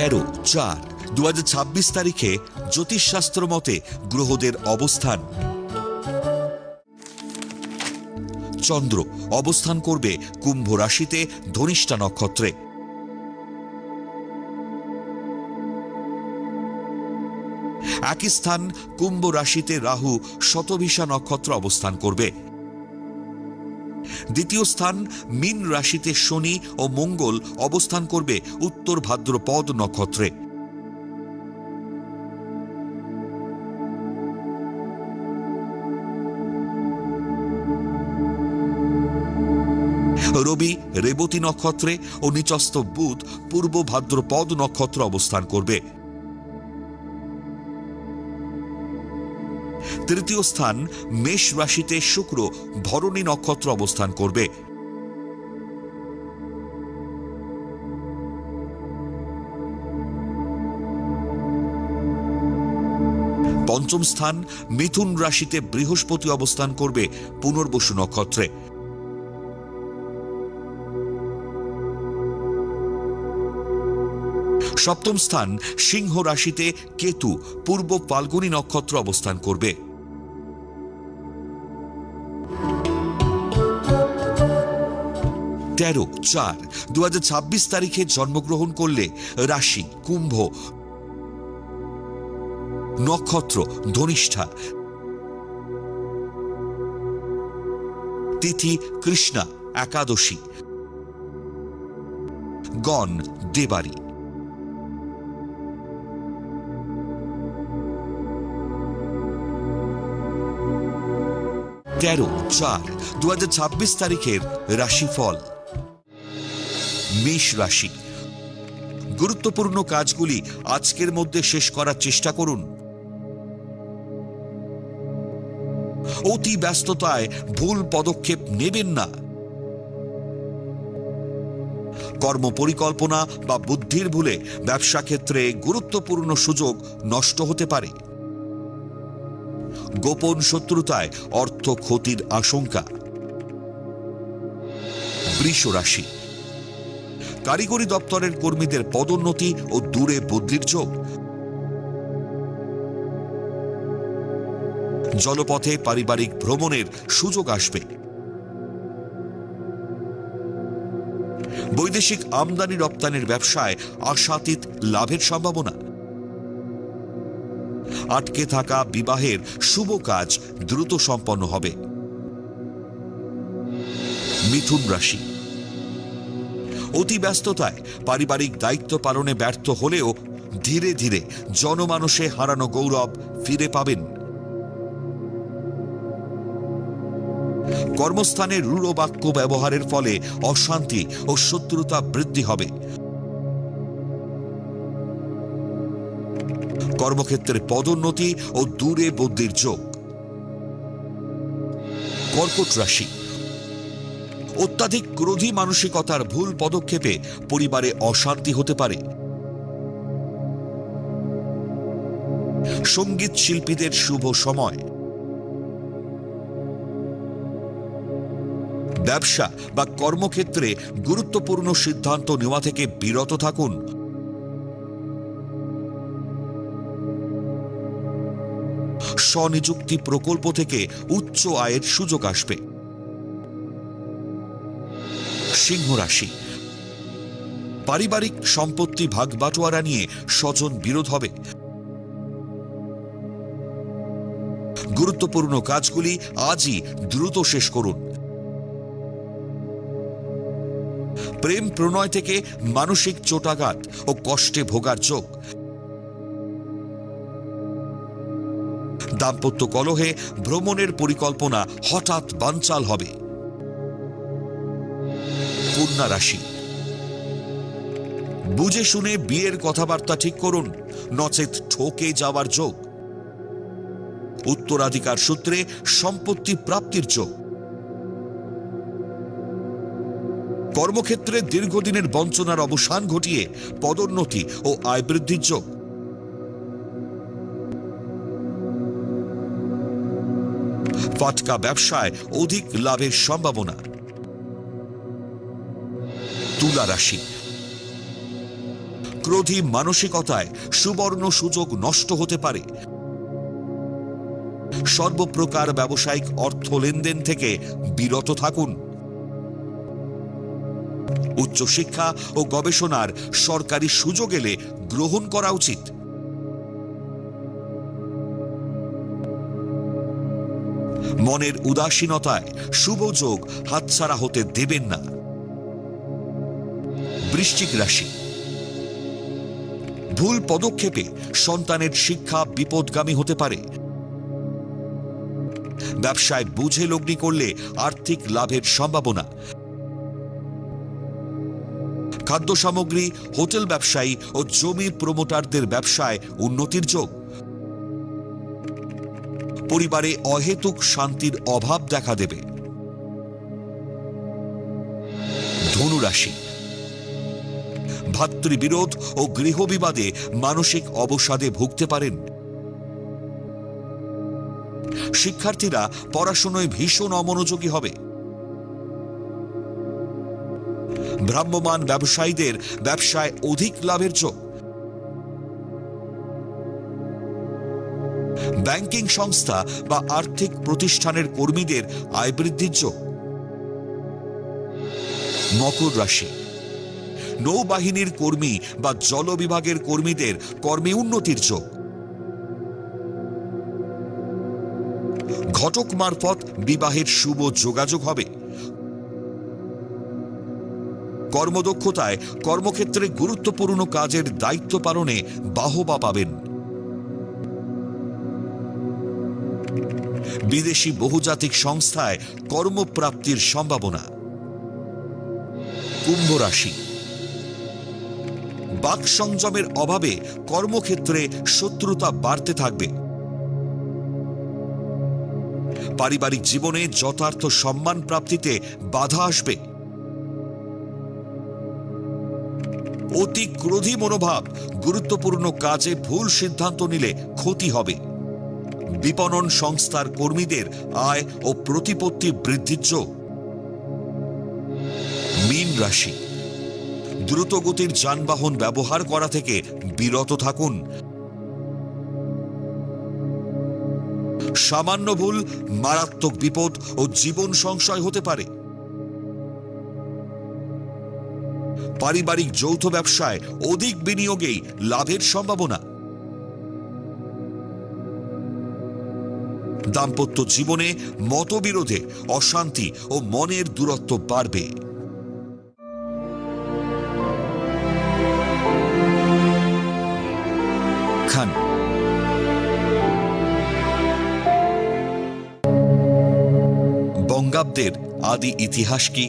13/4/2026 তারিখে জ্যোতিষশাস্ত্র মতে গ্রহদের অবস্থান। চন্দ্র অবস্থান করবে কুম্ভ রাশিতে ধনিষ্ঠা নক্ষত্রে। একই স্থান কুম্ভ রাশিতে রাহু শতভিষা নক্ষত্র অবস্থান করবে। দ্বিতীয় স্থান মীন রাশিতে শনি ও মঙ্গল অবস্থান করবে উত্তর ভাদ্রপদ নক্ষত্রে। রবি রেবতী নক্ষত্রে ও নিচস্থ বুধ পূর্ব ভাদ্রপদ নক্ষত্র অবস্থান করবে। তৃতীয় স্থান মেষ রাশিতে শুক্র ভরণী নক্ষত্র অবস্থান করবে। পঞ্চম স্থান মিথুন রাশিতে বৃহস্পতি অবস্থান করবে পুনর্বসু নক্ষত্রে। সপ্তম স্থান সিংহ রাশিতে কেতু পূর্ব ফাল্গুনী নক্ষত্র অবস্থান করবে। 13/4/2026 তারিখে জন্মগ্রহণ করলে রাশি কুম্ভ, নক্ষত্র ধনিষ্ঠা, তিথি কৃষ্ণা একাদশী, গণ দেবারী। 13/4/2026 তারিখের রাশিফল। মেষ রাশি, গুরুত্বপূর্ণ কাজগুলি আজকের মধ্যে শেষ করার চেষ্টা করুন। অতি ব্যস্ততায় ভুল পদক্ষেপ নেবেন না। কর্ম পরিকল্পনা বা বুদ্ধির ভুলে ব্যবসা ক্ষেত্রে গুরুত্বপূর্ণ সুযোগ নষ্ট হতে পারে। গোপন শত্রুতায় অর্থ ক্ষতির আশঙ্কা। বৃষ রাশি, কারিগরি দপ্তরের কর্মীদের পদোন্নতি ও দূরে বদলির যোগ। জলপথে পারিবারিক ভ্রমণের সুযোগ আসবে। বৈদেশিক আমদানি রপ্তানির ব্যবসায় আশাতীত লাভের সম্ভাবনা। আটকে থাকা বিবাহের শুভ কাজ দ্রুত সম্পন্ন হবে। মিথুন রাশি, অতি ব্যস্ততায় পারিবারিক দায়িত্ব পালনে ব্যর্থ হলেও ধীরে ধীরে জনমানসে হারানো গৌরব ফিরে পাবেন। কর্মস্থানে রূঢ় বাক্য ব্যবহারের ফলে অশান্তি ও শত্রুতা বৃদ্ধি হবে। কর্মক্ষেত্রে পদোন্নতি ও দূরে বদলির যোগ। কর্কট রাশি, অত্যাধিক ক্রোধী মানসিকতার ভুল পদক্ষেপে পরিবারে অশান্তি হতে পারে। সঙ্গীত শিল্পীদের শুভ সময়। ব্যবসা বা কর্মক্ষেত্রে গুরুত্বপূর্ণ সিদ্ধান্ত নেওয়া থেকে বিরত থাকুন। স্বনিযুক্তি প্রকল্প থেকে উচ্চ আয়ের সুযোগ আসবে। সিংহ রাশি, পারিবারিক সম্পত্তি ভাগবাটোয়ারা নিয়ে স্বজন বিরোধ হবে। গুরুত্বপূর্ণ কাজগুলি আজই দ্রুত শেষ করুন। প্রেম প্রণয় থেকে মানসিক চোটাঘাত ও কষ্টে ভোগার যোগ। দাম্পত্য কলহে ভ্রমণের পরিকল্পনা হঠাৎ বানচাল হবে। কন্যা রাশি, বুঝে শুনে বিয়ের কথাবার্তা ঠিক করুন, নচেত ঠকে যাওয়ার যোগ। উত্তরাধিকার সূত্রে সম্পত্তি প্রাপ্তির যোগ। কর্মক্ষেত্রে দীর্ঘদিনের বঞ্চনার অবসান ঘটিয়ে পদোন্নতি ও আয় বৃদ্ধির যোগ। ফাটকা ব্যবসায় অধিক লাভের সম্ভাবনা। তুলা রাশি, ক্রোধী মানসিকতায় সুবর্ণ সুযোগ নষ্ট হতে পারে। সর্বপ্রকার ব্যবসায়িক অর্থ লেনদেন থেকে বিরত থাকুন। উচ্চশিক্ষা ও গবেষণার সরকারি সুযোগ এলে গ্রহণ করা উচিত। মনের উদাসীনতায় শুভ যোগ হাতছাড়া হতে দেবেন না। বৃশ্চিক রাশি, ভুল পদক্ষেপে সন্তানের শিক্ষা বিপদগামী হতে পারে। ব্যবসায় বুঝে লগ্নি করলে আর্থিক লাভের সম্ভাবনা। খাদ্য সামগ্রী, হোটেল ব্যবসায়ী ও জমি প্রমোটারদের ব্যবসায় উন্নতির যোগ। পরিবারে অহেতুক শান্তির অভাব দেখা দেবে। ধনু রাশি, ভাতৃবিরোধ ও গৃহবিবাদে মানসিক অবসাদে ভুগতে পারেন। শিক্ষার্থীরা পড়াশোনায় ভীষণ অমনোযোগী হবে। ভ্রাম্যমাণ ব্যবসায়ীদের ব্যবসায় অধিক লাভের যোগ। ব্যাংকিং সংস্থা বা আর্থিক প্রতিষ্ঠানের কর্মীদের আয় বৃদ্ধির যোগ। মকর রাশি, নৌবাহিনীর কর্মী বা জল বিভাগের কর্মীদের কর্মে উন্নতির যোগ। ঘটক মারফত বিবাহের শুভ যোগাযোগ হবে। কর্মদক্ষতায় কর্মক্ষেত্রে গুরুত্বপূর্ণ কাজের দায়িত্ব পালনে বাহবা পাবেন। বিদেশি বহুজাতিক সংস্থায় কর্মপ্রাপ্তির সম্ভাবনা। কুম্ভ রাশি, বাক সংযমের অভাবে কর্মক্ষেত্রে শত্রুতা বাড়তে থাকবে। পারিবারিক জীবনে যথার্থ সম্মান প্রাপ্তিতে বাধা আসবে। অতি ক্রোধী মনোভাব গুরুত্বপূর্ণ কাজে ভুল সিদ্ধান্ত নিলে ক্ষতি হবে। বিপণন সংস্থার কর্মীদের আয় ও প্রতিপত্তি বৃদ্ধির যোগ। মীন রাশি, দ্রুতগতির যানবাহন ব্যবহার করা থেকে বিরত থাকুন। সামান্য ভুল মারাত্মক বিপদ ও জীবন সংশয় হতে পারে। পারিবারিক যৌথ ব্যবসায় অধিক বিনিয়োগেই লাভের সম্ভাবনা। দাম্পত্য জীবনে মতবিরোধে অশান্তি ও মনের দূরত্ব বাড়বে। খান, বঙ্গাব্দের আদি ইতিহাস কি?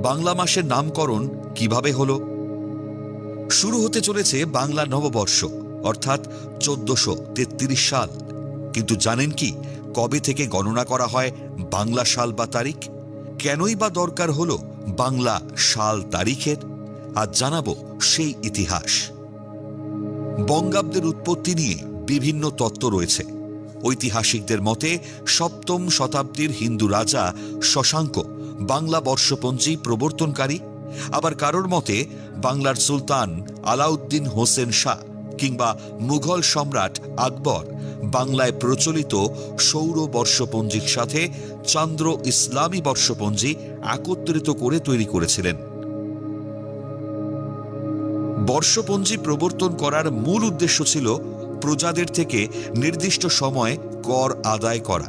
বাংলা মাসের নামকরণ কিভাবে হলো? শুরু হতে চলেছে বাংলা নববর্ষ, অর্থাৎ 1433 সাল। কিন্তু জানেন কি কবে থেকে গণনা করা হয় বাংলা সাল বা তারিখ? কেনই বা দরকার হলো বাংলা সাল তারিখের? আজ জানাবো সেই ইতিহাস। বঙ্গাব্দের উৎপত্তি নিয়ে বিভিন্ন তত্ত্ব রয়েছে। ঐতিহাসিকদের মতে 7ম শতাব্দীর হিন্দু রাজা শশাঙ্ক বাংলা বর্ষপঞ্জি প্রবর্তনকারী। আবার কারোর মতে বাংলার সুলতান আলাউদ্দিন হোসেন শাহ কিংবা মুঘল সম্রাট আকবর বাংলায় প্রচলিত সৌর বর্ষপঞ্জির সাথে চন্দ্র ইসলামী বর্ষপঞ্জি একত্রিত করে তৈরি করেছিলেন। বর্ষপঞ্জি প্রবর্তন করার মূল উদ্দেশ্য ছিল প্রজাদের থেকে নির্দিষ্ট সময়ে কর আদায় করা।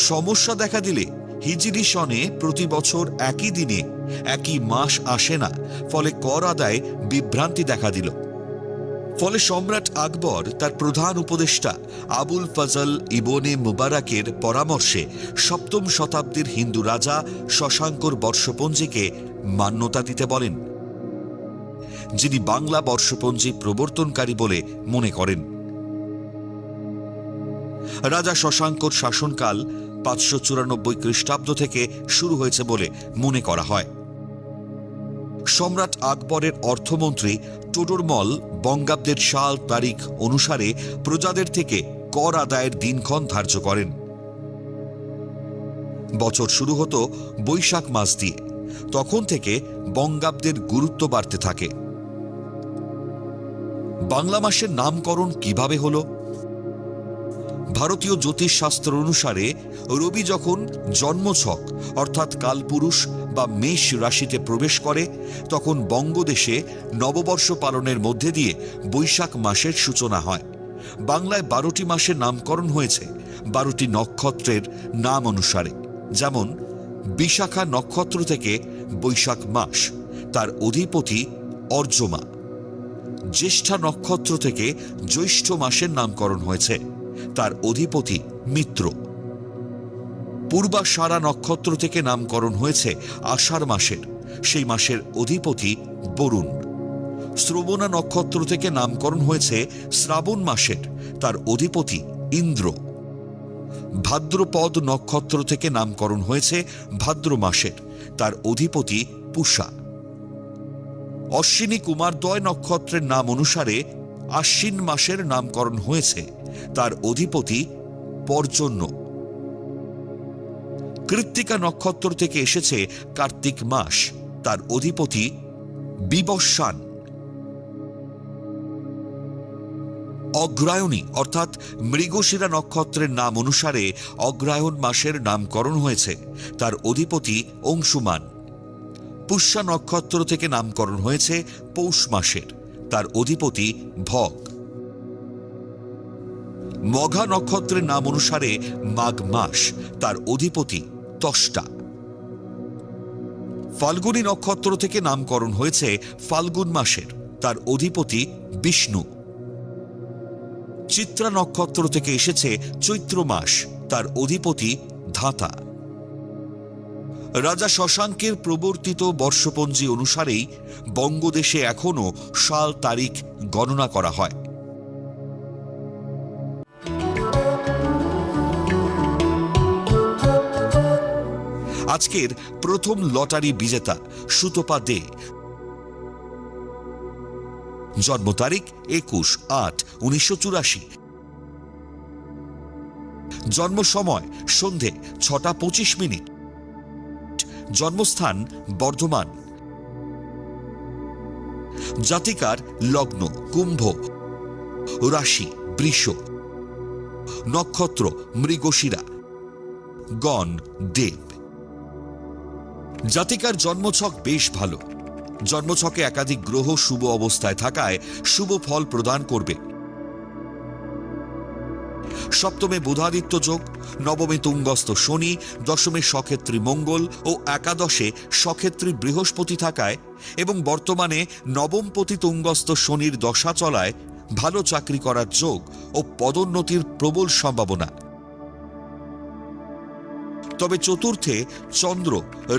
সমস্যা দেখা দিলে হিজরি সনে প্রতি বছর একই দিনে একই মাস আসে না, ফলে কর আদায় বিভ্রান্তি দেখা দিল। ফলে সম্রাট আকবর তার প্রধান উপদেষ্টা আবুল ফজল ইবনে মুবারকের পরামর্শে 7ম শতাব্দীর হিন্দু রাজা শশাঙ্কর বর্ষপঞ্জিকে মান্যতা দিতে বলেন, যিনি বাংলা বর্ষপঞ্জি প্রবর্তনকারী বলে মনে করেন। রাজা শশাঙ্কর শাসনকাল 594 খ্রিস্টাব্দ থেকে শুরু হয়েছে বলে মনে করা হয়। সম্রাট আকবরের অর্থমন্ত্রী টোডরমল বঙ্গাব্দের সাল তারিখ অনুসারে প্রজাদের থেকে কর আদায়ের দিনক্ষণ ধার্য করেন। বছর শুরু হতো বৈশাখ মাস দিয়ে। তখন থেকে বঙ্গাব্দের গুরুত্ব বাড়তে থাকে। বাংলা মাসের নামকরণ কিভাবে হলো? ভারতীয় জ্যোতিষশাস্ত্র অনুসারে রবি যখন জন্মছক অর্থাৎ কালপুরুষ বা মেষ রাশিতে প্রবেশ করে, তখন বঙ্গদেশে নববর্ষ পালনের মধ্যে দিয়ে বৈশাখ মাসের সূচনা হয়। বাংলায় 12টি মাসের নামকরণ হয়েছে 12টি নক্ষত্রের নাম অনুসারে। যেমন বিশাখা নক্ষত্র থেকে বৈশাখ মাস, তার অধিপতি অর্যমা। জ্যেষ্ঠা নক্ষত্র থেকে জ্যৈষ্ঠ মাসের নামকরণ হয়েছে, তার অধিপতি মিত্র। পূর্বাষাঢ়া নক্ষত্র থেকে নামকরণ হয়েছে আষাঢ় মাসের, সেই মাসের অধিপতি বরুণ। শ্রবণা নক্ষত্র থেকে নামকরণ হয়েছে শ্রাবণ মাসের, তার অধিপতি ইন্দ্র। ভাদ্রপদ নক্ষত্র থেকে নামকরণ হয়েছে ভাদ্র মাসের, তার অধিপতি পূষা। অশ্বিনী কুমারদ্বয় নক্ষত্রের নাম অনুসারে আশ্বিন মাসের নামকরণ হয়েছে, তার অধিপতি পর্জন্য। কৃত্তিকা নক্ষত্র থেকে এসেছে কার্তিক মাস, তার অধিপতি বিবস্বান। অগ্রায়ণী অর্থাৎ মৃগশিরা নক্ষত্রের নাম অনুসারে অগ্রায়ণ মাসের নামকরণ হয়েছে, তার অধিপতি অংশুমান। পুষ্যা নক্ষত্র থেকে নামকরণ হয়েছে পৌষ মাসের, তার অধিপতি ভগ। মঘা নক্ষত্রের নাম অনুসারে মাঘ মাস, তার অধিপতি ত্বষ্টা। ফাল্গুনী নক্ষত্র থেকে নামকরণ হয়েছে ফাল্গুন মাসের, তার অধিপতি বিষ্ণু। চিত্রা নক্ষত্র থেকে এসেছে চৈত্র মাস, তার অধিপতি ধাতা। রাজা শশাঙ্কের প্রবর্তিত বর্ষপঞ্জি অনুসারেই বঙ্গদেশে এখনো সাল তারিখ গণনা করা হয়। আজকের প্রথম লটারি বিজেতা সুতপা দে। জন্ম তারিখ 21/8/1984। জন্ম সময় সন্ধে 6:25। জন্মস্থান বর্ধমান। জাতিকার লগ্ন কুম্ভ, রাশি বৃষ, নক্ষত্র মৃগশিরা, গণ দেব। জাতিকার জন্মছক বেশ ভালো। জন্মছকে একাধিক গ্রহ শুভ অবস্থায় থাকায় শুভ ফল প্রদান করবে। সপ্তমে বুধাদিত্য যোগ, নবমে তুঙ্গস্থ শনি, দশমে সক্ষেত্রী মঙ্গল ও একাদশে সক্ষেত্রী বৃহস্পতি থাকায় এবং বর্তমানে নবমপতি তুঙ্গস্থ শনির দশা চলায় ভালো চাকরি করার যোগ ও পদোন্নতির প্রবল সম্ভাবনা। তবে চতুর্থে চন্দ্র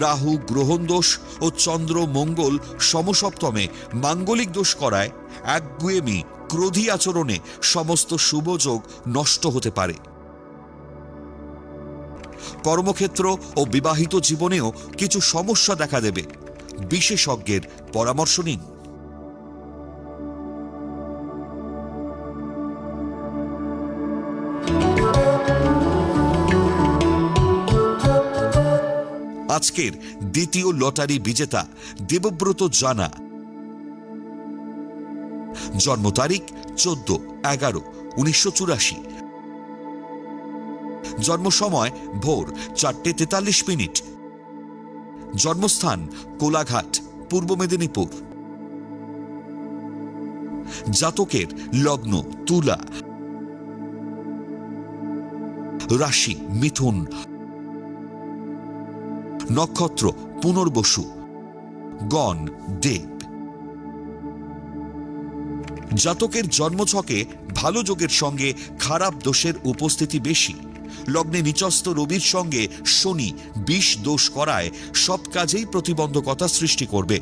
রাহু গ্রহণ দোষ ও চন্দ্র মঙ্গল সমসপ্তমে মাঙ্গলিক দোষ করায় একগুয়েমি ক্রোধী আচরণে সমস্ত শুভযোগ নষ্ট হতে পারে। কর্মক্ষেত্র ও বিবাহিত জীবনেও কিছু সমস্যা দেখা দেবে। বিশেষজ্ঞের পরামর্শ নিন। আজকের দ্বিতীয় লটারি বিজেতা দেবব্রত জানা। জন্ম তারিখ 14/11/1984। জন্ম সময় ভোর 4:43। জন্মস্থান কোলাঘাট, পূর্ব মেদিনীপুর। জাতকের লগ্ন তুলা, রাশি মিথুন, নক্ষত্র পুনর্বসু, গণ দেব। জাতকের জন্মছকে ভালো যোগের সঙ্গে খারাপ দোষের উপস্থিতি বেশি। লগ্নে নিচস্থ রবির সঙ্গে শনি 20 দোষ করায় সব কাজেই প্রতিবন্ধকতা সৃষ্টি করবে।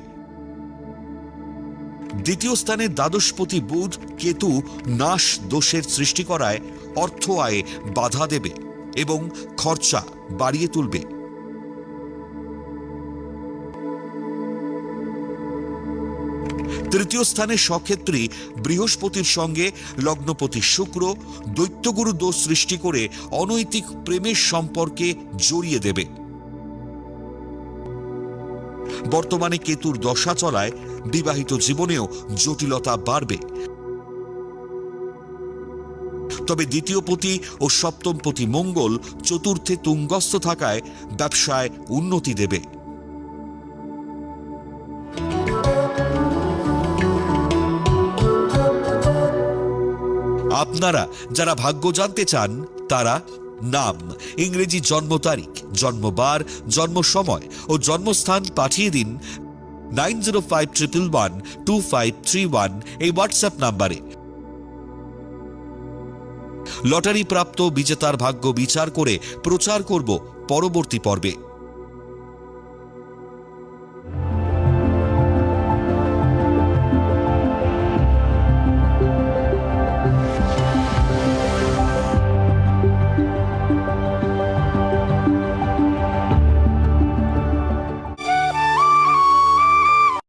দ্বিতীয় স্থানে দ্বাদশপতি বুধ কেতু নাশ দোষের সৃষ্টি করায় অর্থ আয়ে বাধা দেবে এবং খরচা বাড়িয়ে তুলবে। তৃতীয় স্থানে সক্ষেত্রী বৃহস্পতির সঙ্গে লগ্নপতি শুক্র দৈত্যগুরু দোষ সৃষ্টি করে অনৈতিক প্রেমের সম্পর্কে জড়িয়ে দেবে। বর্তমানে কেতুর দশা চলায় বিবাহিত জীবনেও জটিলতা বাড়বে। তবে দ্বিতীয় পতি ও সপ্তম পতি মঙ্গল চতুর্থে তুঙ্গস্থ থাকায় ব্যবসায় উন্নতি দেবে। আপনারা যারা ভাগ্য জানতে চান তারা নাম, ইংরেজি জন্ম তারিখ, জন্মবার, জন্ম সময় ও জন্মস্থান পাঠিয়ে দিন 9051112531 এই হোয়াটসঅ্যাপ নাম্বারে। লটারি প্রাপ্ত বিজেতার ভাগ্য বিচার করে প্রচার করব পরবর্তী পর্বে।